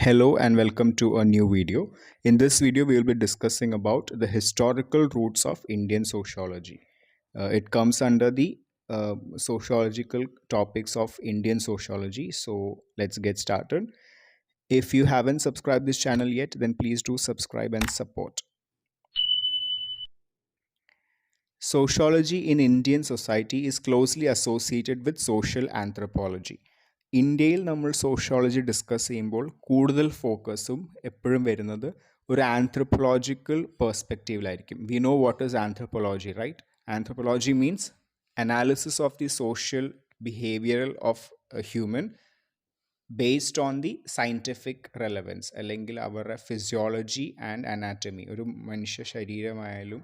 Hello and welcome to a new video. In this video, we will be discussing about the historical roots of Indian sociology. It comes under the sociological topics of Indian sociology. So let's get started. If you haven't subscribed this channel yet, then please do subscribe and support. Sociology in Indian society is closely associated with social anthropology. ഇന്ത്യയിൽ നമ്മൾ sociology discuss ചെയ്യുമ്പോൾ കൂടുതൽ ഫോക്കസും എപ്പോഴും വരുന്നത് ഒരു anthropological പെർസ്പെക്റ്റീവിലായിരിക്കും. We know what is anthropology, right? Anthropology means analysis of the social behavioural of human based on the scientific relevance, അല്ലെങ്കിൽ അവരുടെ ഫിസിയോളജി ആൻഡ് അനാറ്റമി. ഒരു മനുഷ്യ ശരീരമായാലും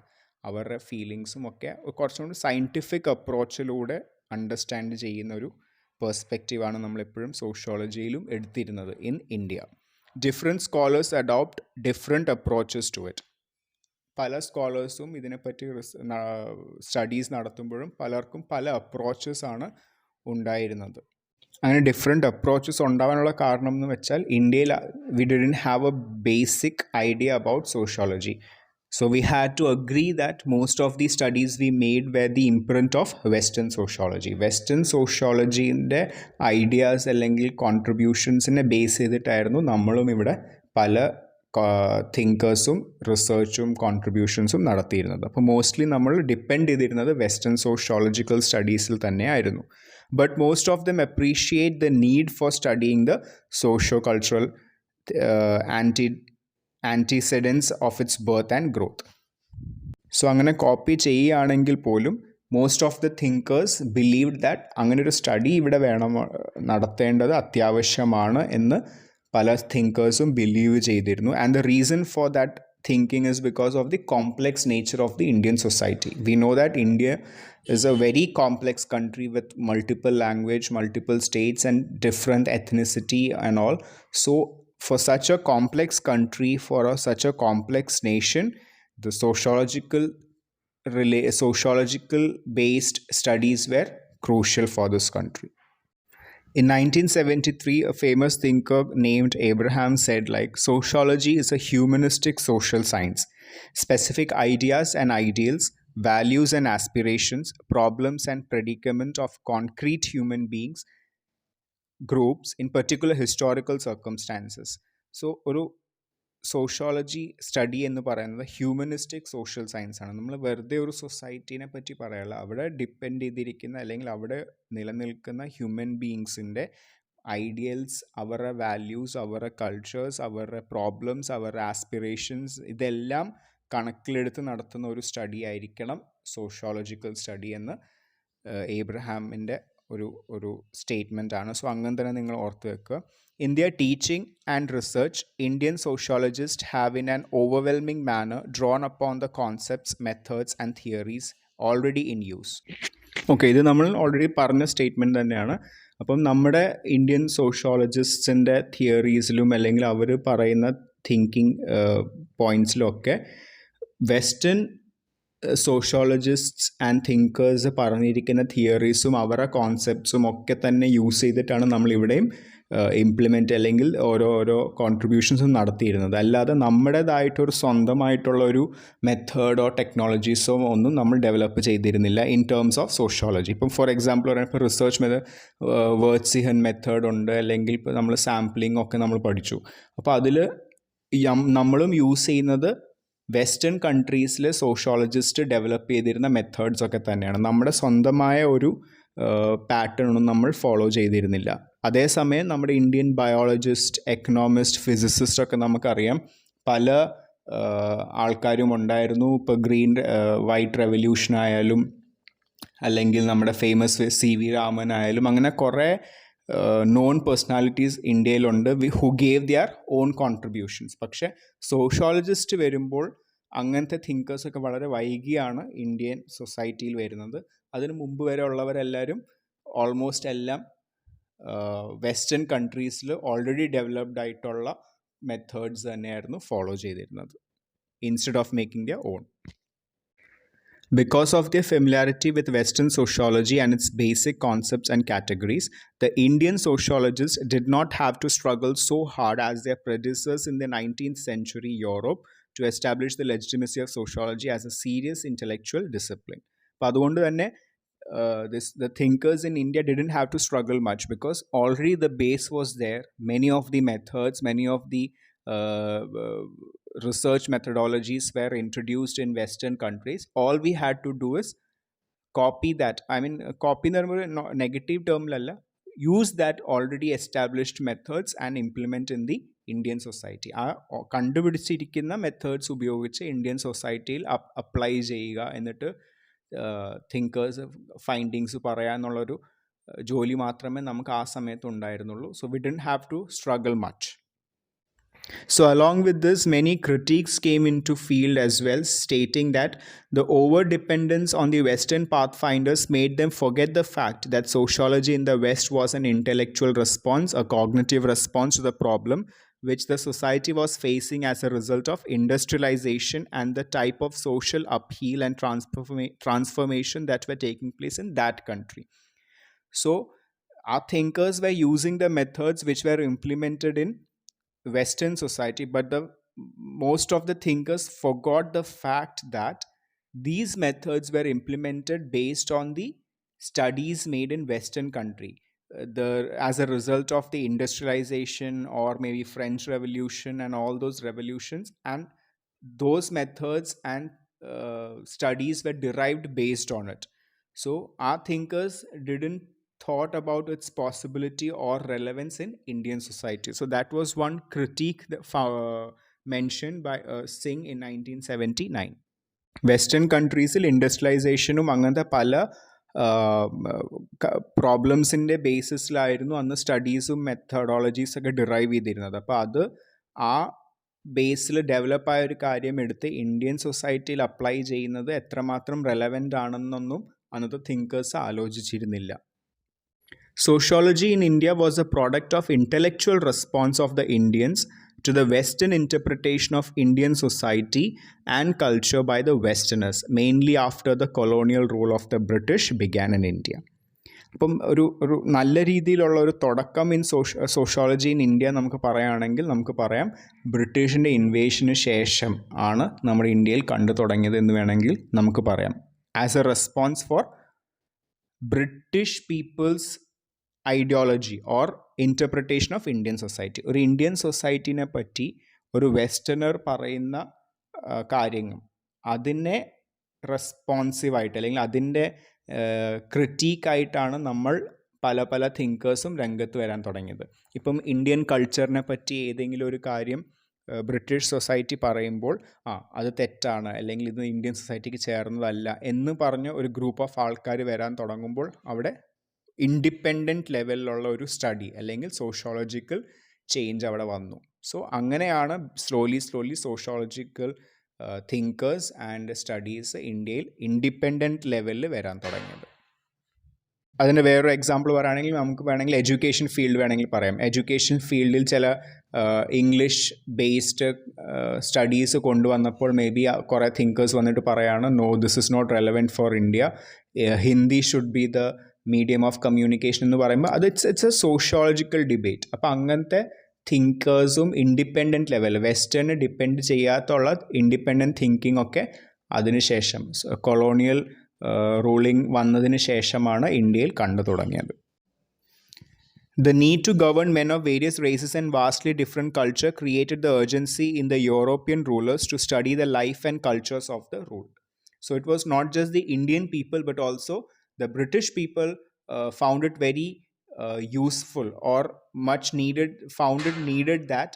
അവരുടെ ഫീലിങ്സും ഒക്കെ കുറച്ചും കൂടി സയൻറ്റിഫിക് അപ്രോച്ചിലൂടെ അണ്ടർസ്റ്റാൻഡ് ചെയ്യുന്ന ഒരു പെർസ്പെക്റ്റീവാണ് നമ്മളെപ്പോഴും സോഷ്യോളജിയിലും എടുത്തിരുന്നത് in India. Different scholars adopt different approaches to it. പല സ്കോളേഴ്സും ഇതിനെപ്പറ്റി സ്റ്റഡീസ് നടത്തുമ്പോഴും പലർക്കും പല അപ്രോച്ചസ് ആണ് ഉണ്ടായിരുന്നത്. അങ്ങനെ ഡിഫറെൻറ്റ് അപ്രോച്ചസ് ഉണ്ടാവാനുള്ള കാരണം എന്ന് വെച്ചാൽ ഇന്ത്യയിൽ we didn't have a basic idea about sociology. So we had to agree that most of the studies we made were the imprint of Western sociology. Western sociology-ൻ്റെ ഐഡിയാസ് അല്ലെങ്കിൽ കോൺട്രിബ്യൂഷൻസിനെ ബേസ് ചെയ്തിട്ടായിരുന്നു നമ്മളും ഇവിടെ പല തിങ്കേഴ്സും റിസർച്ചും കോൺട്രിബ്യൂഷൻസും നടത്തിയിരുന്നത്. അപ്പോൾ മോസ്റ്റ്ലി നമ്മൾ ഡിപ്പെൻഡ് ചെയ്തിരുന്നത് വെസ്റ്റേൺ സോഷ്യോളജിക്കൽ സ്റ്റഡീസിൽ തന്നെയായിരുന്നു. But most of them appreciate the need for studying the socio cultural antecedents of its birth and growth. So അങ്ങനെ കോപ്പി ചെയ്യുകയാണെങ്കിൽ പോലും most of the thinkers believed that അങ്ങനെ ഒരു സ്റ്റഡി ഇവിടെ നടത്തേണ്ടത് അത്യാവശ്യമാണ് എന്ന് പല തിങ്കേഴ്സും ബിലീവ് ചെയ്തിരുന്നു. And the reason for that thinking is because of the complex nature of the Indian society. We know that India is a very complex country with multiple language, multiple states and different ethnicity and all. So for such a complex country, for such a complex nation, the sociological based studies were crucial for this country. In 1973, a famous thinker named Abraham said, sociology is a humanistic social science. Specific ideas and ideals, values and aspirations, problems and predicament of concrete human beings, groups in particular historical circumstances. So ഒരു sociology study എന്ന് പറയുന്നത് humanistic social science ആണ്. നമ്മൾ വെറുതെ ഒരു സൊസൈറ്റീനെ പറ്റി പറയല്ല, അവിടെ ഡിപ്പെൻഡ് ചെയ്തിരിക്കുന്ന അല്ലെങ്കിൽ അവിടെ നിലനിൽക്കുന്ന ഹ്യൂമൻ ബീയിങ്സിൻ്റെ ഐഡിയൽസ്, അവരുടെ വാല്യൂസ്, അവരുടെ കൾച്ചേഴ്സ്, അവരുടെ പ്രോബ്ലംസ്, അവരുടെ ആസ്പിറേഷൻസ്, ഇതെല്ലാം കണക്കിലെടുത്ത് നടത്തുന്ന ഒരു സ്റ്റഡി ആയിരിക്കണം സോഷ്യോളജിക്കൽ സ്റ്റഡി എന്ന് ഏബ്രഹാമിൻ്റെ ഒരു സ്റ്റേറ്റ്മെൻ്റ് ആണ്. സോ അങ്ങനെ തന്നെ നിങ്ങൾ ഓർത്ത് വെക്കുക. In their teaching and research, Indian sociologists have in an overwhelming manner drawn upon the concepts, methods and theories already in use. Okay, ഇത് നമ്മൾ ഓൾറെഡി പറഞ്ഞ സ്റ്റേറ്റ്മെൻറ്റ് തന്നെയാണ്. അപ്പം നമ്മുടെ ഇന്ത്യൻ സോഷ്യോളജിസ്റ്റിൻ്റെ തിയറീസിലും അല്ലെങ്കിൽ അവർ പറയുന്ന തിങ്കിങ് പോയിൻറ്റ്സിലൊക്കെ വെസ്റ്റേൺ സോഷ്യോളജിസ്റ്റ്സ് ആൻഡ് തിങ്കേഴ്സ് പറഞ്ഞിരിക്കുന്ന തിയറീസും അവരുടെ കോൺസെപ്റ്റ്സും ഒക്കെ തന്നെ യൂസ് ചെയ്തിട്ടാണ് നമ്മളിവിടെയും ഇംപ്ലിമെൻ്റ് അല്ലെങ്കിൽ ഓരോ കോൺട്രിബ്യൂഷൻസും നടത്തിയിരുന്നത്. അല്ലാതെ നമ്മുടേതായിട്ടൊരു സ്വന്തമായിട്ടുള്ള ഒരു മെത്തേഡോ ടെക്നോളജീസോ ഒന്നും നമ്മൾ ഡെവലപ്പ് ചെയ്തിരുന്നില്ല ഇൻ ടേംസ് ഓഫ് സോഷ്യോളജി. ഇപ്പം ഫോർ എക്സാമ്പിൾ പറയുമ്പോൾ ഇപ്പോൾ റിസർച്ച് വേർഡ്സിഹൻ മെത്തേഡ് ഉണ്ട്, അല്ലെങ്കിൽ ഇപ്പോൾ നമ്മൾ സാമ്പിളിംഗ് ഒക്കെ നമ്മൾ പഠിച്ചു. അപ്പോൾ അതിൽ നമ്മളും യൂസ് ചെയ്യുന്നത് വെസ്റ്റേൺ കൺട്രീസിലെ സോഷ്യോളജിസ്റ്റ് ഡെവലപ്പ് ചെയ്തിരുന്ന മെത്തേഡ്സ് ഒക്കെ തന്നെയാണ്. നമ്മുടെ സ്വന്തമായ ഒരു പാറ്റേൺ ഒന്നും നമ്മൾ ഫോളോ ചെയ്തിരുന്നില്ല. അതേസമയം നമ്മുടെ ഇന്ത്യൻ ബയോളജിസ്റ്റ്, എക്കണോമിസ്റ്റ്, ഫിസിസിസ്റ്റ് ഒക്കെ നമുക്കറിയാം പല ആൾക്കാരും ഉണ്ടായിരുന്നു. ഇപ്പോൾ വൈറ്റ് റെവല്യൂഷൻ ആയാലും അല്ലെങ്കിൽ നമ്മുടെ ഫേമസ് CV രാമൻ ആയാലും അങ്ങനെ കുറേ നോൺ പേഴ്സണാലിറ്റീസ് ഇന്ത്യയിലുണ്ട് who gave their own contributions. പക്ഷേ സോഷ്യോളജിസ്റ്റ് വരുമ്പോൾ അങ്ങനത്തെ തിങ്കേഴ്സൊക്കെ വളരെ വൈകിയാണ് ഇന്ത്യൻ സൊസൈറ്റിയിൽ വരുന്നത്. അതിനു മുമ്പ് വരെ ഉള്ളവരെല്ലാവരും ഓൾമോസ്റ്റ് എല്ലാം വെസ്റ്റേൺ കൺട്രീസിൽ ഓൾറെഡി ഡെവലപ്ഡ് ആയിട്ടുള്ള മെത്തേഡ്സ് തന്നെയായിരുന്നു ഫോളോ ചെയ്തിരുന്നത് instead of making their own. Because of their familiarity with Western sociology and its basic concepts and categories, the Indian sociologists did not have to struggle so hard as their predecessors in the 19th century Europe to establish the legitimacy of sociology as a serious intellectual discipline. അപ്പോൾ അതുകൊണ്ട് തന്നെ the thinkers in India didn't have to struggle much because already the base was there. Many of the methods, many of the uh, uh, research methodologies were introduced in Western countries. All we had to do is copy that. I mean, copy എന്ന് പറയുമ്പോൾ negative ടേമിലല്ല, use that already established methods and implement in the Indian society. ആ കണ്ടുപിടിച്ചിരിക്കുന്ന methods ഉപയോഗിച്ച് Indian സൊസൈറ്റിയിൽ apply ചെയ്യുക, എന്നിട്ട് thinkers findings പറയുക എന്നുള്ളൊരു ജോലി മാത്രമേ നമുക്ക് ആ സമയത്ത് ഉണ്ടായിരുന്നുള്ളൂ. So we didn't have to struggle much. So, along with this, many critiques came into field as well, stating that the over dependence on the Western pathfinders made them forget the fact that sociology in the West was an intellectual response, a cognitive response to the problem which the society was facing as a result of industrialization and the type of social upheaval and transformation that were taking place in that country. So, our thinkers were using the methods which were implemented in Western society, but the most of the thinkers forgot the fact that these methods were implemented based on the studies made in Western country. The as a result of the industrialization or maybe French Revolution and all those revolutions, and those methods and studies were derived based on it. So our thinkers didn't thought about its possibility or relevance in Indian society. So that was one critique that, mentioned by Singh in 1979. Western കൺട്രീസിൽ ഇൻഡസ്ട്രിയലൈസേഷനും അങ്ങനത്തെ പല പ്രോബ്ലംസിൻ്റെ ബേസിസിലായിരുന്നു അന്ന് സ്റ്റഡീസും methodologies ഒക്കെ derive ചെയ്തിരുന്നത്. അപ്പോൾ അത് ആ ബേസിൽ ഡെവലപ്പായ ഒരു കാര്യം എടുത്ത് ഇന്ത്യൻ സൊസൈറ്റിയിൽ അപ്ലൈ ചെയ്യുന്നത് എത്രമാത്രം റെലവൻ്റ് ആണെന്നൊന്നും അന്നത്തെ thinkers ആലോചിച്ചിരുന്നില്ല. Sociology in India was a product of intellectual response of the Indians to the Western interpretation of Indian society and culture by the Westerners, mainly after the colonial rule of the British began in India. അപ്പം ഒരു നല്ല രീതിയിലുള്ള ഒരു തുടക്കം in sociology in India നമുക്ക് പറയുകയാണെങ്കിൽ നമുക്ക് പറയാം ബ്രിട്ടീഷിൻ്റെ ഇൻവേഷന് ശേഷം ആണ് നമ്മുടെ ഇന്ത്യയിൽ കണ്ടു തുടങ്ങിയത് എന്ന് വേണമെങ്കിൽ നമുക്ക് പറയാം. As a response for British people's ideology or interpretation of Indian society. ഒരു ഇന്ത്യൻ സൊസൈറ്റിനെ പറ്റി ഒരു വെസ്റ്റേണർ പറയുന്ന കാര്യങ്ങൾ അതിനെ റെസ്പോൺസീവായിട്ട് അല്ലെങ്കിൽ അതിൻ്റെ ക്രിറ്റീക്കായിട്ടാണ് നമ്മൾ പല പല തിങ്കേഴ്സും രംഗത്ത് വരാൻ തുടങ്ങിയത്. ഇപ്പം ഇന്ത്യൻ കൾച്ചറിനെ പറ്റി ഏതെങ്കിലും ഒരു കാര്യം ബ്രിട്ടീഷ് സൊസൈറ്റി പറയുമ്പോൾ അത് തെറ്റാണ്, അല്ലെങ്കിൽ ഇത് ഇന്ത്യൻ സൊസൈറ്റിക്ക് ചേർന്നതല്ല എന്ന് പറഞ്ഞ് ഒരു ഗ്രൂപ്പ് ഓഫ് ആൾക്കാർ വരാൻ തുടങ്ങുമ്പോൾ അവിടെ ഇൻഡിപെൻഡൻറ്റ് ലെവലിലുള്ള ഒരു സ്റ്റഡി അല്ലെങ്കിൽ സോഷ്യോളജിക്കൽ ചേഞ്ച് അവിടെ വന്നു. സോ അങ്ങനെയാണ് slowly sociological thinkers and studies ഇന്ത്യയിൽ ഇൻഡിപെൻഡൻറ്റ് ലെവലിൽ വരാൻ തുടങ്ങിയത്. അതിൻ്റെ വേറൊരു എക്സാമ്പിൾ പറയുകയാണെങ്കിൽ നമുക്ക് വേണമെങ്കിൽ എഡ്യൂക്കേഷൻ ഫീൽഡ് വേണമെങ്കിൽ പറയാം. എഡ്യൂക്കേഷൻ ഫീൽഡിൽ ചില ഇംഗ്ലീഷ് ബേസ്ഡ് സ്റ്റഡീസ് കൊണ്ടുവന്നപ്പോൾ മേ ബി കുറേ തിങ്കേഴ്സ് വന്നിട്ട് പറയാണ് no this is not relevant for India, Hindi should be the medium of communication എന്ന് പറയുമ്പോൾ അത് ഇറ്റ്സ് എ സോഷ്യോളജിക്കൽ ഡിബേറ്റ്. അപ്പോൾ അങ്ങനത്തെ തിങ്കേഴ്സും ഇൻഡിപെൻഡൻറ്റ് ലെവൽ വെസ്റ്റേൺ ഡിപ്പെൻഡ് ചെയ്യാത്തുള്ള ഇൻഡിപെൻഡൻറ്റ് തിങ്കിങ് ഒക്കെ അതിനുശേഷം കൊളോണിയൽ റൂളിംഗ് വന്നതിന് ശേഷമാണ് ഇന്ത്യയിൽ കണ്ടു തുടങ്ങിയത്. The need to govern men of various races and vastly different culture created the urgency in the European rulers to study the life and cultures of the ruled. So it was not just the Indian people but also the British people found it very useful or found it needed that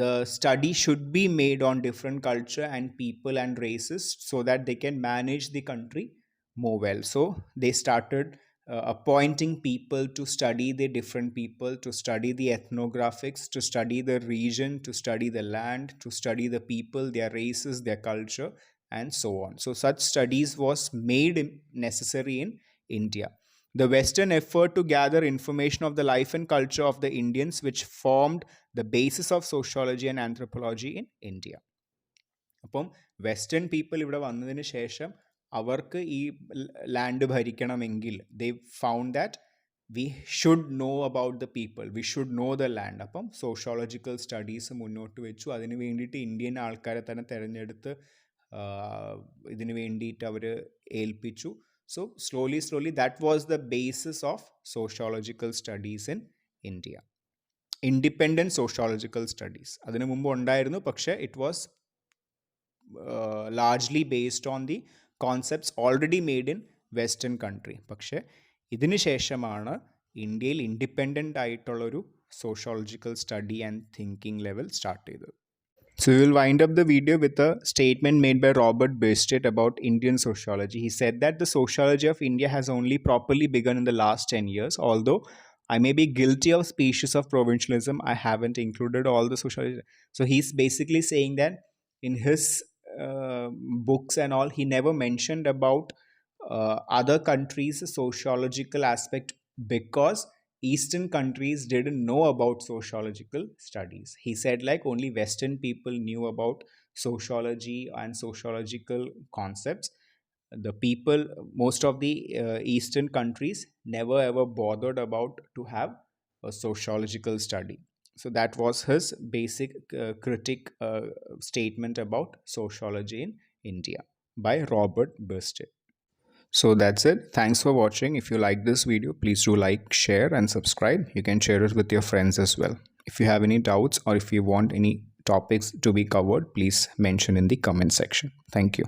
the study should be made on different culture and people and races so that they can manage the country more well. So they started appointing people to study the different people, to study the ethnographics, to study the region, to study the land, to study the people, their races, their culture, and so on. So such studies was made necessary in India. The Western effort to gather information of the life and culture of the Indians, which formed the basis of sociology and anthropology in India. അപ്പം western people ഇവിടെ വന്നതിന് ശേഷം അവർക്ക് ഈ land ഭരിക്കണമെങ്കിൽ they found that we should know about the people, we should know the land. അപ്പം sociological studies മുന്നോട്ട് വെച്ചു. അതിന് വേണ്ടിയിട്ട് ഇന്ത്യൻ ആൾക്കാരെ തന്നെ തിരഞ്ഞെടുത്ത് ഇതിന് വേണ്ടിയിട്ട് അവർ ഏൽപ്പിച്ചു. So slowly that was the basis of sociological studies in India. Independent sociological studies അതിനു മുമ്പ് ഉണ്ടായിരുന്നു, പക്ഷേ it was largely based on the concepts already made in western country. പക്ഷേ ഇതിന് ശേഷമാണ് ഇന്ത്യയിൽ ഇൻഡിപെൻഡൻ്റ് ആയിട്ടുള്ളൊരു sociological study and thinking level start ചെയ്തത്. So we will wind up the video with a statement made by Robert Burstead about Indian sociology. He said that the sociology of India has only properly begun in the last 10 years. Although I may be guilty of species of provincialism, I haven't included all the sociology. So he's basically saying that in his books and all, he never mentioned about other countries' sociological aspect because Eastern countries didn't know about sociological studies. He said like only Western people knew about sociology and sociological concepts. The people, most of the Eastern countries never ever bothered about to have a sociological study. So that was his basic critic statement about sociology in India by Robert Burstead. So that's it. Thanks for watching. If you like this video, please do like, share, and subscribe. You can share it with your friends as well. If you have any doubts or if you want any topics to be covered, please mention in the comment section. Thank you.